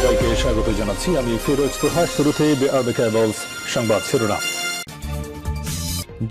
সবাইকে স্বাগত জানাচ্ছি। আমি ফিরোজ তোহা। শুরুতেই সংবাদ শিরোনাম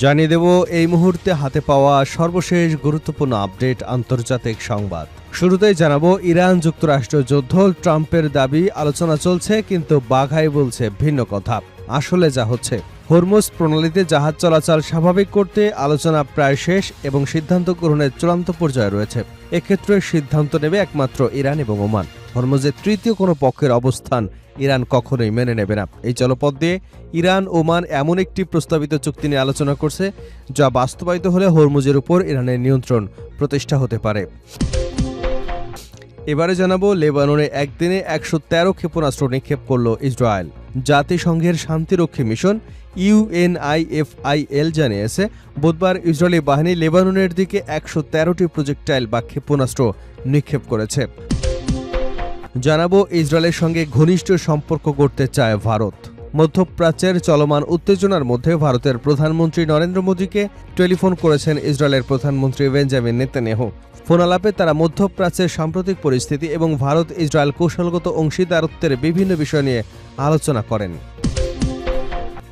জানিয়ে দেব এই মুহূর্তে হাতে পাওয়া সর্বশেষ গুরুত্বপূর্ণ আপডেট আন্তর্জাতিক সংবাদ। শুরুতেই জানাবো ইরান যুক্তরাষ্ট্র যুদ্ধ, ট্রাম্পের দাবি আলোচনা চলছে, কিন্তু বাঘাই বলছে ভিন্ন কথা। আসলে যা হচ্ছে, হরমুজ প্রণালীতে জাহাজ চলাচল স্বাভাবিক করতে আলোচনা প্রায় শেষ এবং সিদ্ধান্ত গ্রহণের চূড়ান্ত পর্যায়ে রয়েছে। এক্ষেত্রে সিদ্ধান্ত নেবে একমাত্র ইরান এবং ওমান। হরমুজের তৃতীয় কোনো পক্ষের অবস্থান ইরান কখনোই মেনে নেবে না। এই জলপথ দিয়ে ইরান ওমান এমন একটি প্রস্তাবিত চুক্তি নিয়ে আলোচনা করছে যা বাস্তবায়িত হলে হরমুজের উপর ইরানের নিয়ন্ত্রণ প্রতিষ্ঠা হতে পারে। এবারে জানাবো লেবাননে একদিনে ১১৩ ক্ষেপণাস্ত্র নিক্ষেপ করল ইসরায়েল। জাতিসংঘের শান্তিরক্ষী মিশন UNIFIL জানিয়েছে বুধবার ইসরায়েলি বাহিনী লেবাননের দিকে ১১৩টি প্রজেক্টাইল বা ক্ষেপণাস্ত্র নিক্ষেপ করেছে। জানাবো ইসরায়েলের সঙ্গে ঘনিষ্ঠ সম্পর্ক গড়তে চায় ভারত। মধ্যপ্রাচ্যের চলমান উত্তেজনার মধ্যে ভারতের প্রধানমন্ত্রী নরেন্দ্র মোদীকে টেলিফোন করেছেন ইসরায়েলের প্রধানমন্ত্রী বেঞ্জামিন নেতানিয়াহু। ফোনালাপে তারা মধ্যপ্রাচ্যের সাম্প্রতিক পরিস্থিতি এবং ভারত ইসরায়েল কৌশলগত অংশীদারত্বের বিভিন্ন বিষয় নিয়ে আলোচনা করেন।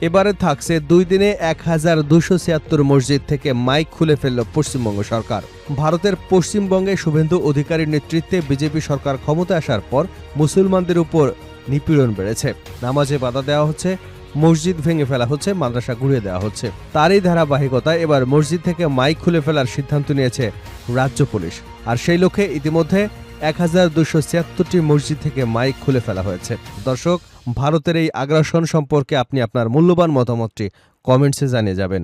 এবারে থাকছে 2 দিনে ১২৭৬ মসজিদ থেকে মাইক খুলে ফেলল পশ্চিমবঙ্গ সরকার। ভারতের পশ্চিমবঙ্গে শুভেন্দু অধিকারীর নেতৃত্বে বিজেপি সরকার ক্ষমতায় আসার পর মুসলমানদের উপর নিপীড়ন বেড়েছে। নামাজে বাধা দেওয়া হচ্ছে, মসজিদ ভেঙে ফেলা হচ্ছে, মাদ্রাসা গুঁড়িয়ে দেওয়া হচ্ছে। তারই ধারাবাহিকতায় এবার মসজিদ থেকে মাইক খুলে ফেলার সিদ্ধান্ত নিয়েছে রাজ্য পুলিশ। আর সেই লক্ষ্যে ইতিমধ্যে ১২৭৬টি মসজিদ থেকে মাইক খুলে ফেলা হয়েছে। দর্শক, ভারতের এই আগ্রাসন সম্পর্কে আপনি আপনার মূল্যবান মতামতটি কমেন্টসে জানিয়ে যাবেন।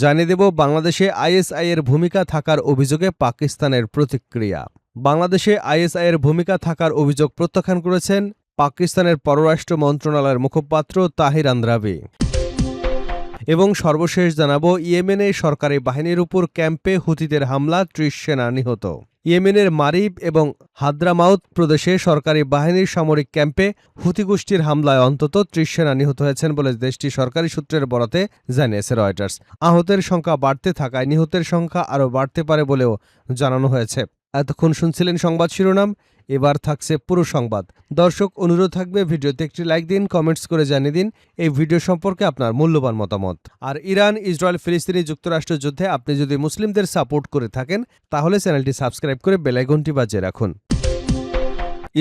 জানিয়ে দেব বাংলাদেশে ISI এর ভূমিকা থাকার অভিযোগে পাকিস্তানের প্রতিক্রিয়া। বাংলাদেশে ISI এর ভূমিকা থাকার অভিযোগ প্রত্যাখ্যান করেছেন পাকিস্তানের পররাষ্ট্র মন্ত্রণালয়ের মুখপাত্র তাহির আন্দ্রাবি। এবং সর্বশেষ জানাবো ইয়েমেনে সরকারি বাহিনীর উপর ক্যাম্পে হুতিদের হামলা, ৩০ সেনা নিহত। ইয়েমেনের মারিব এবং হাদ্রামাউত প্রদেশে সরকারি বাহিনীর সামরিক ক্যাম্পে হুতি গোষ্ঠীর হামলায় অন্তত ৩০ সেনা নিহত হয়েছেন বলে দেশটির সরকারি সূত্রের বরাতে জানিয়েছে রয়টার্স। আহতের সংখ্যা বাড়তে থাকায় নিহতের সংখ্যা আরও বাড়তে পারে বলেও জানানো হয়েছে। এতক্ষণ শুনছিলেন সংবাদ শিরোনাম, এবার থাকছে পুরো সংবাদ। দর্শক, অনুরোধ থাকবে ভিডিওতে একটি লাইক দিন, কমেন্টস করে জানিয়ে দিন এই ভিডিও সম্পর্কে আপনার মূল্যবান মতামত। আর ইরান ইসরায়েল ফিলিস্তিনি যুক্তরাষ্ট্র যুদ্ধে আপনি যদি মুসলিমদের সাপোর্ট করে থাকেন তাহলে চ্যানেলটি সাবস্ক্রাইব করে বেল আইকনটি বাজিয়ে রাখুন।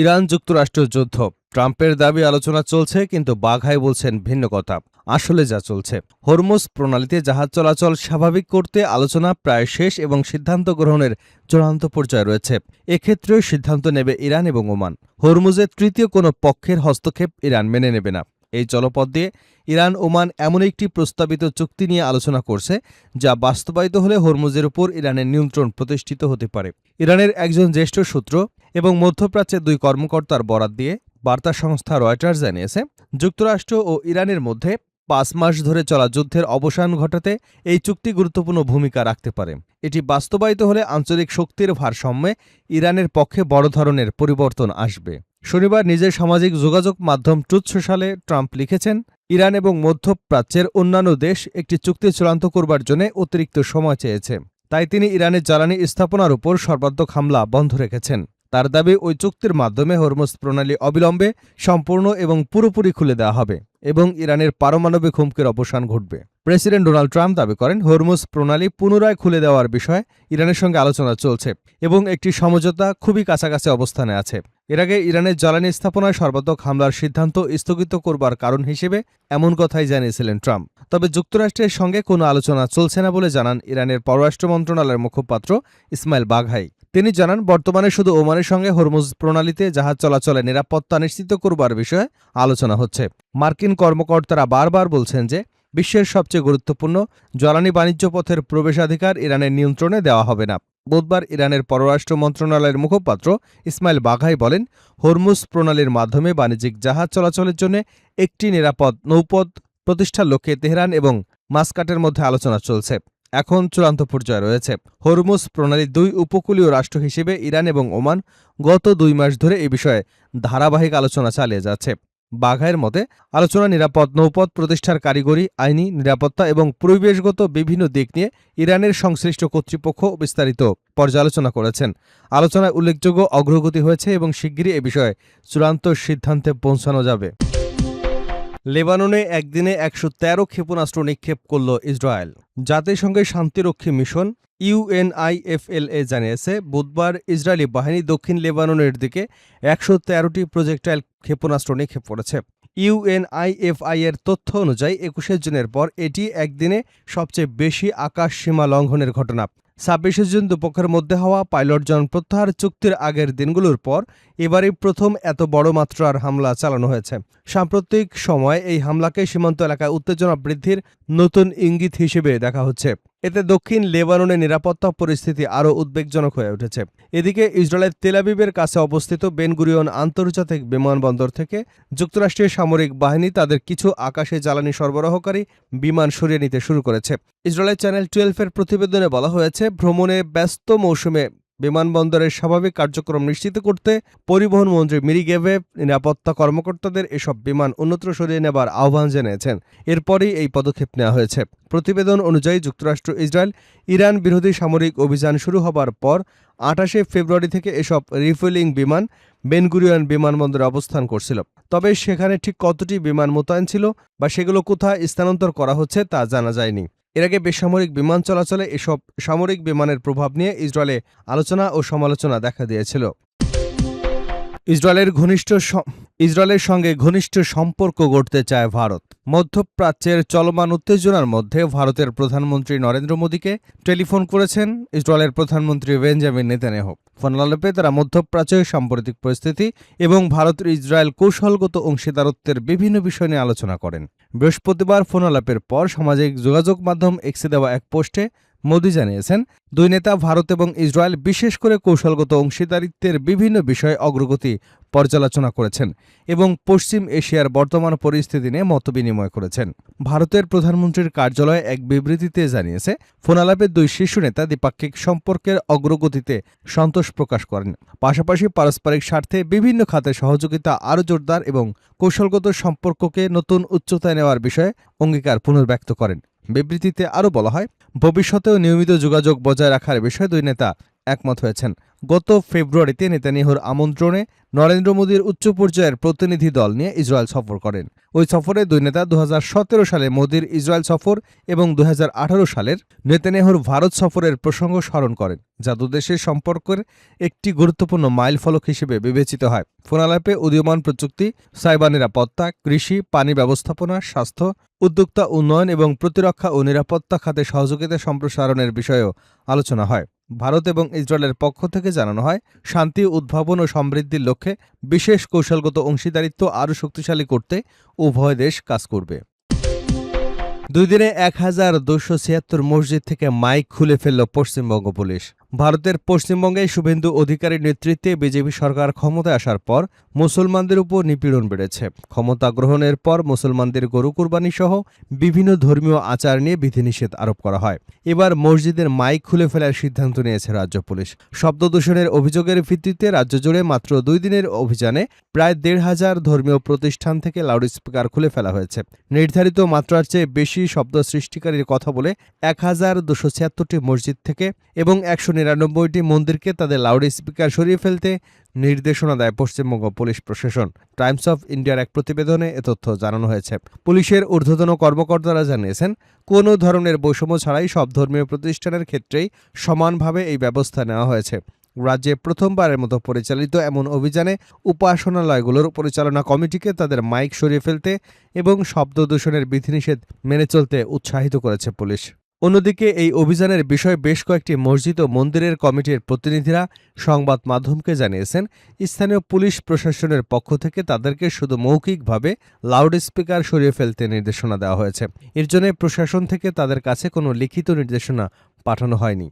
ইরান যুক্তরাষ্ট্র যুদ্ধ, ট্রাম্পের দাবি আলোচনা চলছে, কিন্তু বাঘাই বলছেন ভিন্ন কথা। আসলে যা চলছে, হরমুজ প্রণালীতে জাহাজ চলাচল স্বাভাবিক করতে আলোচনা প্রায় শেষ এবং সিদ্ধান্ত গ্রহণের চূড়ান্ত পর্যায়ে রয়েছে। এক্ষেত্রে সিদ্ধান্ত নেবে ইরান এবং ওমান। হরমুজের তৃতীয় কোনো পক্ষের হস্তক্ষেপ ইরান মেনে নেবে না। এই জলপথ দিয়ে ইরান ওমান এমন একটি প্রস্তাবিত চুক্তি নিয়ে আলোচনা করছে যা বাস্তবায়িত হলে হরমুজের উপর ইরানের নিয়ন্ত্রণ প্রতিষ্ঠিত হতে পারে। ইরানের একজন জ্যেষ্ঠ সূত্র এবং মধ্যপ্রাচ্যের 2 কর্মকর্তার বরাত দিয়ে বার্তা সংস্থা রয়টার্স জানিয়েছে যুক্তরাষ্ট্র ও ইরানের মধ্যে 5 মাস ধরে চলা যুদ্ধের অবসান ঘটাতে এই চুক্তি গুরুত্বপূর্ণ ভূমিকা রাখতে পারে। এটি বাস্তবায়িত হলে আঞ্চলিক শক্তির ভারসাম্যে ইরানের পক্ষে বড় ধরনের পরিবর্তন আসবে। শনিবার নিজের সামাজিক যোগাযোগ মাধ্যম ট্রুথ সোশ্যালে ট্রাম্প লিখেছেন, ইরান এবং মধ্যপ্রাচ্যের অন্যান্য দেশ একটি চুক্তি চূড়ান্ত করবার জন্য অতিরিক্ত সময় চেয়েছে। তাই তিনি ইরানের জ্বালানি স্থাপনার উপর সর্বাত্মক হামলা বন্ধ রেখেছেন। তার দাবি, ওই চুক্তির মাধ্যমে হরমুজ প্রণালী অবিলম্বে সম্পূর্ণ এবং পুরোপুরি খুলে দেওয়া হবে এবং ইরানের পারমাণবিক হুমকির অবসান ঘটবে। প্রেসিডেন্ট ডোনাল্ড ট্রাম্প দাবি করেন, হরমুজ প্রণালী পুনরায় খুলে দেওয়ার বিষয়ে ইরানের সঙ্গে আলোচনা চলছে এবং একটি সমঝোতা খুবই কাছাকাছি অবস্থানে আছে। এর আগে ইরানের জ্বালানি স্থাপনায় সর্বাত্মক হামলার সিদ্ধান্ত স্থগিত করবার কারণ হিসেবে এমন কথাই জানিয়েছিলেন ট্রাম্প। তবে যুক্তরাষ্ট্রের সঙ্গে কোনো আলোচনা চলছে না বলে জানান ইরানের পররাষ্ট্র মন্ত্রণালয়ের মুখপাত্র ইসমাইল বাঘাই। তিনি জানান, বর্তমানে শুধু ওমানের সঙ্গে হরমুজ প্রণালীতে জাহাজ চলাচলের নিরাপত্তা নিশ্চিত করবার বিষয়ে আলোচনা হচ্ছে। মার্কিন কর্মকর্তারা বারবার বলছেন যে বিশ্বের সবচেয়ে গুরুত্বপূর্ণ জ্বালানি বাণিজ্য পথের প্রবেশাধিকার ইরানের নিয়ন্ত্রণে দেওয়া হবে না। বুধবার ইরানের পররাষ্ট্র মন্ত্রণালয়ের মুখপাত্র ইসমাইল বাঘাই বলেন, হরমুজ প্রণালীর মাধ্যমে বাণিজ্যিক জাহাজ চলাচলের জন্য একটি নিরাপদ নৌপথ প্রতিষ্ঠার লক্ষ্যে তেহরান এবং মাস্কাটের মধ্যে আলোচনা চলছে। এখন চূড়ান্ত পর্যায়ে রয়েছে। হরমুজ প্রণালীর 2 উপকূলীয় রাষ্ট্র হিসেবে ইরান এবং ওমান গত 2 মাস ধরে এ বিষয়ে ধারাবাহিক আলোচনা চালিয়ে যাচ্ছে। বাঘাইয়ের মতে আলোচনা নিরাপদ নৌপথ প্রতিষ্ঠার কারিগরি, আইনি, নিরাপত্তা এবং পরিবেশগত বিভিন্ন দিক নিয়ে ইরানের সংশ্লিষ্ট কর্তৃপক্ষ বিস্তারিত পর্যালোচনা করেছেন। আলোচনায় উল্লেখযোগ্য অগ্রগতি হয়েছে এবং শিগগিরই এ বিষয়ে চূড়ান্ত সিদ্ধান্তে পৌঁছানো যাবে। লেবাননে একদিনে ১১৩ ক্ষেপণাস্ত্র নিক্ষেপ করল ইসরায়েল। জাতিসংঘের শান্তিরক্ষী মিশন UNIFLA জানিয়েছে, বুধবার ইসরায়েলি বাহিনী দক্ষিণ লেবাননের দিকে ১১৩টি প্রজেক্টাইল ক্ষেপণাস্ত্র নিক্ষেপ করেছে। UNIFI এর তথ্য অনুযায়ী ২১ জুনের পর এটি একদিনে সবচেয়ে বেশি আকাশ সীমা লঙ্ঘনের ঘটনা। ২৬ জুন দুপক্ষের মধ্যে হওয়া পাইলট জন প্রত্যাহার চুক্তির আগের দিনগুলোর পর এবারই প্রথম এত বড় মাত্রার হামলা চালানো হয়েছে। সাম্প্রতিক সময়ে এই হামলাকে সীমান্ত এলাকায় উত্তেজনা বৃদ্ধির নতুন ইঙ্গিত হিসেবে দেখা হচ্ছে। এতে দক্ষিণ লেবাননের নিরাপত্তা পরিস্থিতি আরও উদ্বেগজনক হয়ে উঠেছে। এদিকে ইসরায়েলের তেল আবিবের কাছে অবস্থিত বেন গুরিয়ন আন্তর্জাতিক বিমানবন্দর থেকে যুক্তরাষ্ট্রের সামরিক বাহিনী তাদের কিছু আকাশে জ্বালানি সরবরাহকারী বিমান সরিয়ে নিতে শুরু করেছে। ইসরায়েলের চ্যানেল 12-এর প্রতিবেদনে বলা হয়েছে, ভ্রমণে ব্যস্ত মৌসুমে বিমানবন্দরের স্বাভাবিক কার্যক্রম নিশ্চিত করতে পরিবহন মন্ত্রী মিরি গেভে নিরাপত্তা কর্মকর্তাদের এসব বিমান অন্যত্র সরিয়ে নেবার আহ্বান জানিয়েছেন। এরপরই এই পদক্ষেপ নেওয়া হয়েছে। প্রতিবেদন অনুযায়ী যুক্তরাষ্ট্র ইসরায়েল ইরান বিরোধী সামরিক অভিযান শুরু হবার পর ২৮ ফেব্রুয়ারি থেকে এসব রিফুয়েলিং বিমান বেন গুরিয়ন বিমানবন্দরে অবস্থান করছিল। তবে সেখানে ঠিক কতটি বিমান মোতায়েন ছিল বা সেগুলো কোথায় স্থানান্তর করা হচ্ছে তা জানা যায়নি। এর আগে বেসামরিক বিমান চলাচলে এসব সামরিক বিমানের প্রভাব নিয়ে ইসরায়েলে আলোচনা ও সমালোচনা দেখা দিয়েছিল। ইসরায়েলের সঙ্গে ঘনিষ্ঠ সম্পর্ক গড়তে চায় ভারত। মধ্যপ্রাচ্যের চলমান উত্তেজনার মধ্যে ভারতের প্রধানমন্ত্রী নরেন্দ্র মোদীকে টেলিফোন করেছেন ইসরায়েলের প্রধানমন্ত্রী বেঞ্জামিন নেতানিয়াহু। ফোনালাপে তারা মধ্যপ্রাচ্যের সাম্প্রতিক পরিস্থিতি এবং ভারতের ইসরায়েল কৌশলগত অংশীদারত্বের বিভিন্ন বিষয় নিয়ে আলোচনা করেন। বৃহস্পতিবার ফোনালাপের পর সামাজিক যোগাযোগ মাধ্যম এক্সে দেওয়া এক পোস্টে মোদি জানিয়েছেন, দুই নেতা ভারত এবং ইসরায়েল বিশেষ করে কৌশলগত অংশীদারিত্বের বিভিন্ন বিষয়ে অগ্রগতি পর্যালোচনা করেছেন এবং পশ্চিম এশিয়ার বর্তমান পরিস্থিতি নিয়ে মতবিনিময় করেছেন। ভারতের প্রধানমন্ত্রীর কার্যালয় এক বিবৃতিতে জানিয়েছে, ফোনালাপের দুই শীর্ষ নেতা দ্বিপাক্ষিক সম্পর্কের অগ্রগতিতে সন্তোষ প্রকাশ করেন। পাশাপাশি পারস্পরিক স্বার্থে বিভিন্ন খাতে সহযোগিতা আরও জোরদার এবং কৌশলগত সম্পর্ককে নতুন উচ্চতায় নেওয়ার বিষয়ে অঙ্গীকার পুনর্ব্যক্ত করেন। বিবৃতিতে আরও বলা হয়, ভবিষ্যতেও নিয়মিত যোগাযোগ বজায় রাখার বিষয়ে দুই নেতা একমত হয়েছেন। গত ফেব্রুয়ারিতে নেতানিয়াহুর আমন্ত্রণে নরেন্দ্র মোদীর উচ্চ পর্যায়ের প্রতিনিধি দল নিয়ে ইসরায়েল সফর করেন। ওই সফরে দুই নেতা ২০১৭ সালে মোদীর ইসরায়েল সফর এবং ২০১৮ সালের নেতানিয়াহুর ভারত সফরের প্রসঙ্গ স্মরণ করেন, যা দুদেশের সম্পর্কের একটি গুরুত্বপূর্ণ মাইলফলক হিসেবে বিবেচিত হয়। ফোনালাপে উদীয়মান প্রযুক্তি, সাইবার নিরাপত্তা, কৃষি, পানি ব্যবস্থাপনা, স্বাস্থ্য, উদ্যোক্তা উন্নয়ন এবং প্রতিরক্ষা ও নিরাপত্তা খাতে সহযোগিতা সম্প্রসারণের বিষয়েও আলোচনা হয়। ভারত এবং ইসরায়েলের পক্ষ থেকে জানানো হয়, শান্তি, উদ্ভাবন ও সমৃদ্ধির লক্ষ্যে বিশেষ কৌশলগত অংশীদারিত্ব আরও শক্তিশালী করতে উভয় দেশ কাজ করবে। দুই দিনে ১,২৭৬ মসজিদ থেকে মাইক খুলে ফেলল পশ্চিমবঙ্গ পুলিশ। ভারতের পশ্চিমবঙ্গে শুভেন্দু অধিকারীর নেতৃত্বে বিজেপি সরকার ক্ষমতায় আসার পর মুসলমানদের উপর নিপীড়ন বেড়েছে। ক্ষমতা গ্রহণের পর মুসলমানদের গরু কুরবানি সহ বিভিন্ন ধর্মীয় আচার নিয়ে বিধিনিষেধ আরোপ করা হয়। এবার মসজিদের মাইক খুলে ফেলার সিদ্ধান্ত নিয়েছে রাজ্য পুলিশ। শব্দ দূষণের অভিযোগের ভিত্তিতে রাজ্য জুড়ে মাত্র ২ দিনের অভিযানে প্রায় ১,৫০০ ধর্মীয় প্রতিষ্ঠান থেকে লাউডস্পিকার খুলে ফেলা হয়েছে। নির্ধারিত মাত্রার চেয়ে বেশি শব্দ সৃষ্টিকারীর কথা বলে ১,২৭৬টি মসজিদ থেকে এবং ১৯৯টি মন্দিরকে তাদের লাউডস্পিকার সরিয়ে ফেলতে নির্দেশনা দেয় পশ্চিমবঙ্গ পুলিশ প্রশাসন। টাইমস অফ ইন্ডিয়ার এক প্রতিবেদনে এ তথ্য জানানো হয়েছে। পুলিশের ঊর্ধ্বতন কর্মকর্তারা জানিয়েছেন, কোনো ধরনের বৈষম্য ছাড়াই সব ধর্মীয় প্রতিষ্ঠানের ক্ষেত্রেই সমানভাবে এই ব্যবস্থা নেওয়া হয়েছে। রাজ্যে প্রথমবারের মতো পরিচালিত এমন অভিযানে উপাসনালয়গুলোর পরিচালনা কমিটিকে তাদের মাইক সরিয়ে ফেলতে এবং শব্দ দূষণের বিধিনিষেধ মেনে চলতে উৎসাহিত করেছে পুলিশ। অন্যদিকে এই অভিযানের বিষয়ে বেশ কয়েকটি মসজিদ ও মন্দিরের কমিটির প্রতিনিধিরা সংবাদ মাধ্যমকে জানিয়েছেন, স্থানীয় পুলিশ প্রশাসনের পক্ষ থেকে তাদেরকে শুধু মৌখিকভাবে লাউডস্পিকার সরিয়ে ফেলতে নির্দেশনা দেওয়া হয়েছে। এর জন্য প্রশাসন থেকে তাদের কাছে কোনো লিখিত নির্দেশনা পাঠানো হয়নি।